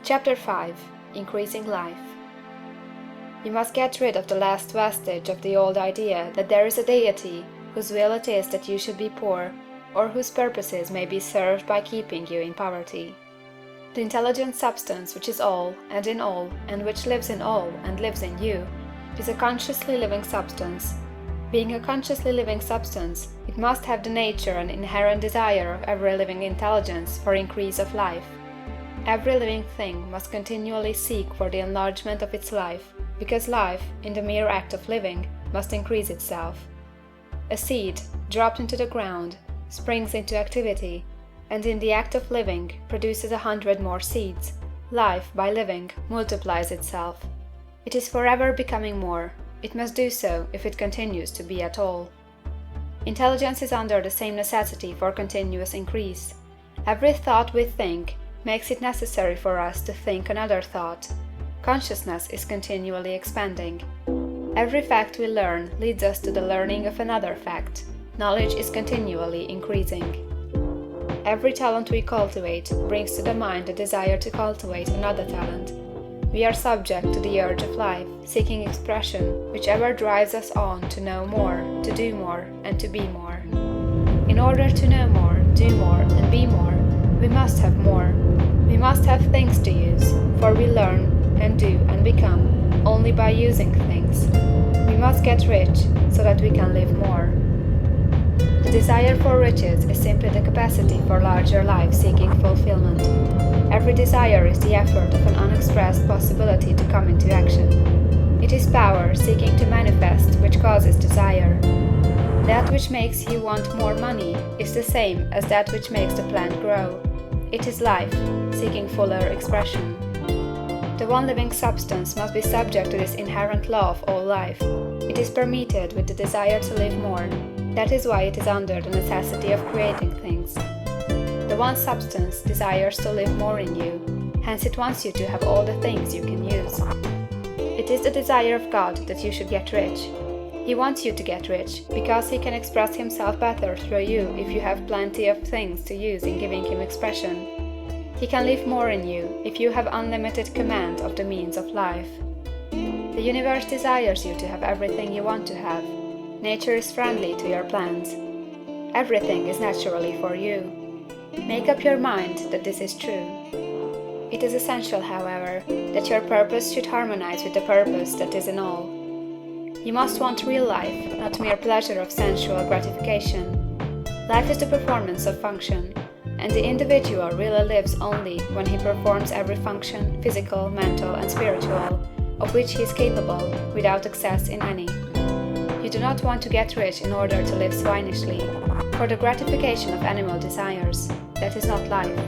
Chapter 5. Increasing Life. You must get rid of the last vestige of the old idea that there is a deity whose will it is that you should be poor, or whose purposes may be served by keeping you in poverty. The intelligent substance which is all, and in all, and which lives in all, and lives in you, is a consciously living substance. Being a consciously living substance, it must have the nature and inherent desire of every living intelligence for increase of life. Every living thing must continually seek for the enlargement of its life, because life, in the mere act of living, must increase itself. A seed, dropped into the ground, springs into activity, and in the act of living produces 100 more seeds. Life, by living, multiplies itself. It is forever becoming more. It must do so if it continues to be at all. Intelligence is under the same necessity for continuous increase. Every thought we think makes it necessary for us to think another thought. Consciousness is continually expanding. Every fact we learn leads us to the learning of another fact. Knowledge is continually increasing. Every talent we cultivate brings to the mind the desire to cultivate another talent. We are subject to the urge of life, seeking expression, which ever drives us on to know more, to do more, and to be more. In order to know more, do more, and be more, we must have more. We must have things to use, for we learn, and do, and become only by using things. We must get rich, so that we can live more. The desire for riches is simply the capacity for larger life seeking fulfillment. Every desire is the effort of an unexpressed possibility to come into action. It is power seeking to manifest which causes desire. That which makes you want more money is the same as that which makes the plant grow. It is life, seeking fuller expression. The one living substance must be subject to this inherent law of all life. It is permeated with the desire to live more. That is why it is under the necessity of creating things. The one substance desires to live more in you, hence it wants you to have all the things you can use. It is the desire of God that you should get rich. He wants you to get rich, because he can express himself better through you if you have plenty of things to use in giving him expression. He can live more in you if you have unlimited command of the means of life. The universe desires you to have everything you want to have. Nature is friendly to your plans. Everything is naturally for you. Make up your mind that this is true. It is essential, however, that your purpose should harmonize with the purpose that is in all. You must want real life, not mere pleasure of sensual gratification. Life is the performance of function, and the individual really lives only when he performs every function, physical, mental, and spiritual, of which he is capable, without excess in any. You do not want to get rich in order to live swinishly, for the gratification of animal desires. That is not life.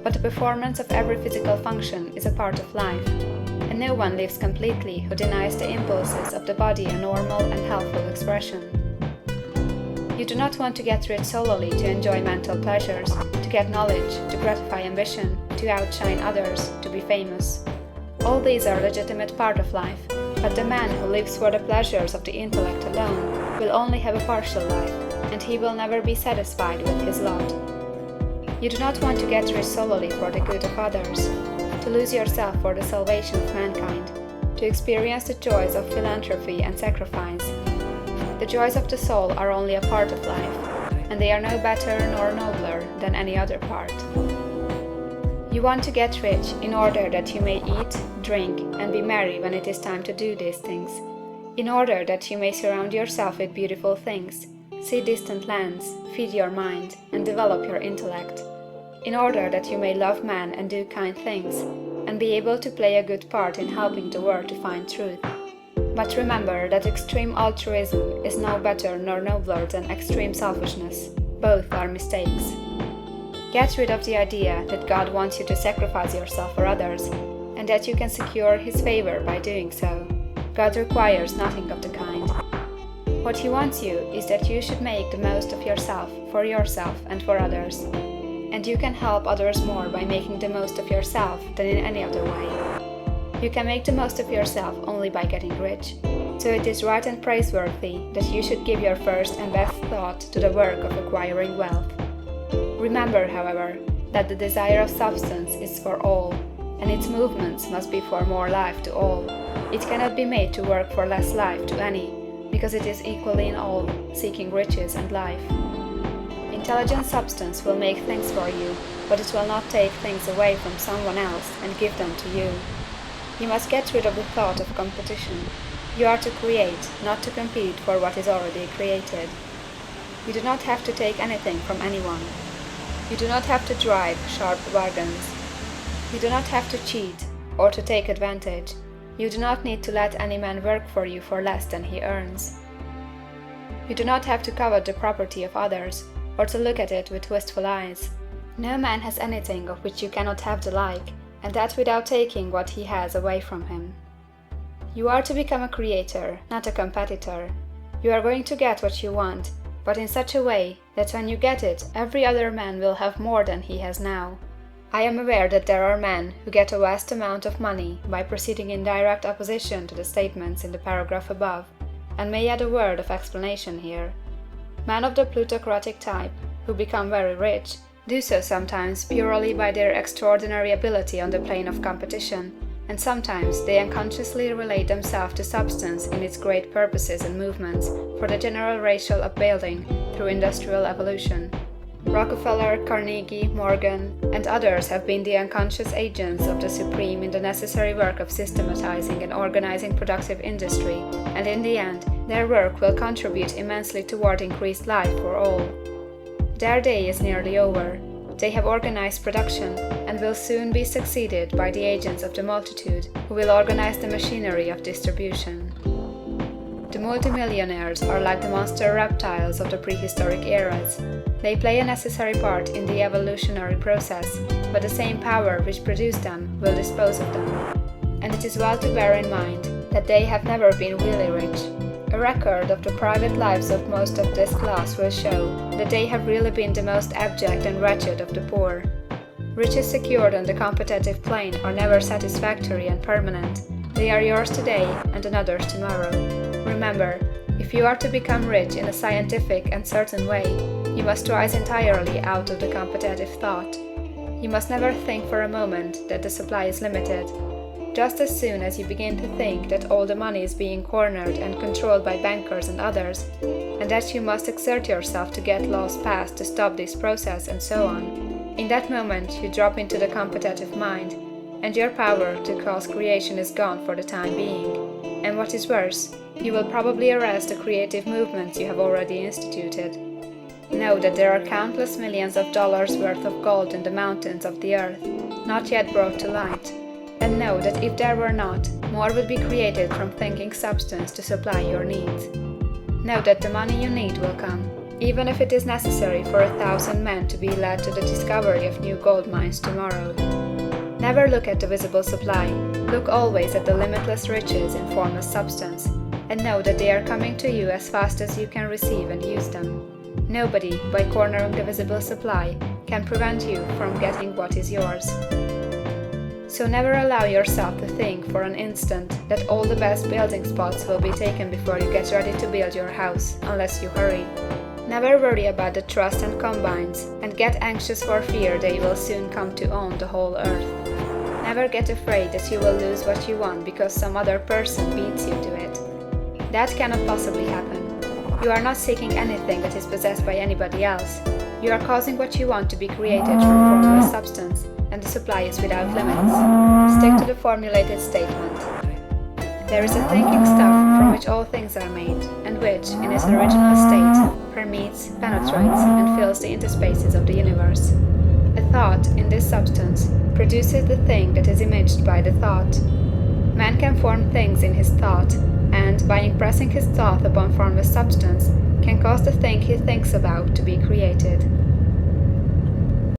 But the performance of every physical function is a part of life, and no one lives completely who denies the impulses of the body a normal and healthful expression. You do not want to get rich solely to enjoy mental pleasures, to get knowledge, to gratify ambition, to outshine others, to be famous. All these are a legitimate part of life, but the man who lives for the pleasures of the intellect alone will only have a partial life, and he will never be satisfied with his lot. You do not want to get rich solely for the good of others, to lose yourself for the salvation of mankind, to experience the joys of philanthropy and sacrifice. The joys of the soul are only a part of life, and they are no better nor nobler than any other part. You want to get rich in order that you may eat, drink, and be merry when it is time to do these things, in order that you may surround yourself with beautiful things, see distant lands, feed your mind, and develop your intellect, in order that you may love man and do kind things, and be able to play a good part in helping the world to find truth. But remember that extreme altruism is no better nor nobler than extreme selfishness. Both are mistakes. Get rid of the idea that God wants you to sacrifice yourself for others, and that you can secure His favor by doing so. God requires nothing of the kind. What He wants you is that you should make the most of yourself, for yourself and for others. And you can help others more by making the most of yourself than in any other way. You can make the most of yourself only by getting rich. So it is right and praiseworthy that you should give your first and best thought to the work of acquiring wealth. Remember, however, that the desire of substance is for all, and its movements must be for more life to all. It cannot be made to work for less life to any, because it is equally in all, seeking riches and life. Intelligent substance will make things for you, but it will not take things away from someone else and give them to you. You must get rid of the thought of competition. You are to create, not to compete for what is already created. You do not have to take anything from anyone. You do not have to drive sharp bargains. You do not have to cheat or to take advantage. You do not need to let any man work for you for less than he earns. You do not have to covet the property of others or to look at it with wistful eyes. No man has anything of which you cannot have the like, and that without taking what he has away from him. You are to become a creator, not a competitor. You are going to get what you want, but in such a way that when you get it, every other man will have more than he has now. I am aware that there are men who get a vast amount of money by proceeding in direct opposition to the statements in the paragraph above, and may add a word of explanation here. Men of the plutocratic type, who become very rich, do so sometimes purely by their extraordinary ability on the plane of competition, and sometimes they unconsciously relate themselves to substance in its great purposes and movements for the general racial upbuilding through industrial evolution. Rockefeller, Carnegie, Morgan, and others have been the unconscious agents of the supreme in the necessary work of systematizing and organizing productive industry, and in the end, their work will contribute immensely toward increased life for all. Their day is nearly over. They have organized production, and will soon be succeeded by the agents of the multitude, who will organize the machinery of distribution. The multimillionaires are like the monster reptiles of the prehistoric eras. They play a necessary part in the evolutionary process, but the same power which produced them will dispose of them. And it is well to bear in mind that they have never been really rich. A record of the private lives of most of this class will show that they have really been the most abject and wretched of the poor. Riches secured on the competitive plane are never satisfactory and permanent. They are yours today and another's tomorrow. Remember, if you are to become rich in a scientific and certain way, you must rise entirely out of the competitive thought. You must never think for a moment that the supply is limited. Just as soon as you begin to think that all the money is being cornered and controlled by bankers and others, and that you must exert yourself to get laws passed to stop this process and so on, in that moment you drop into the competitive mind, and your power to cause creation is gone for the time being. And what is worse, you will probably arrest the creative movements you have already instituted. Know that there are countless millions of dollars worth of gold in the mountains of the earth, not yet brought to light. And know that if there were not, more would be created from thinking substance to supply your needs. Know that the money you need will come, even if it is necessary for 1,000 men to be led to the discovery of new gold mines tomorrow. Never look at the visible supply, look always at the limitless riches in formless substance, and know that they are coming to you as fast as you can receive and use them. Nobody, by cornering the visible supply, can prevent you from getting what is yours. So never allow yourself to think for an instant that all the best building spots will be taken before you get ready to build your house, unless you hurry. Never worry about the trust and combines, and get anxious for fear they will soon come to own the whole earth. Never get afraid that you will lose what you want because some other person beats you to it. That cannot possibly happen. You are not seeking anything that is possessed by anybody else. You are causing what you want to be created from formless substance, and the supply is without limits. Stick to the formulated statement. There is a thinking stuff from which all things are made, and which, in its original state, permeates, penetrates, and fills the interspaces of the universe. A thought, in this substance, produces the thing that is imaged by the thought. Man can form things in his thought, and, by impressing his thought upon formless substance, can cause the thing he thinks about to be created.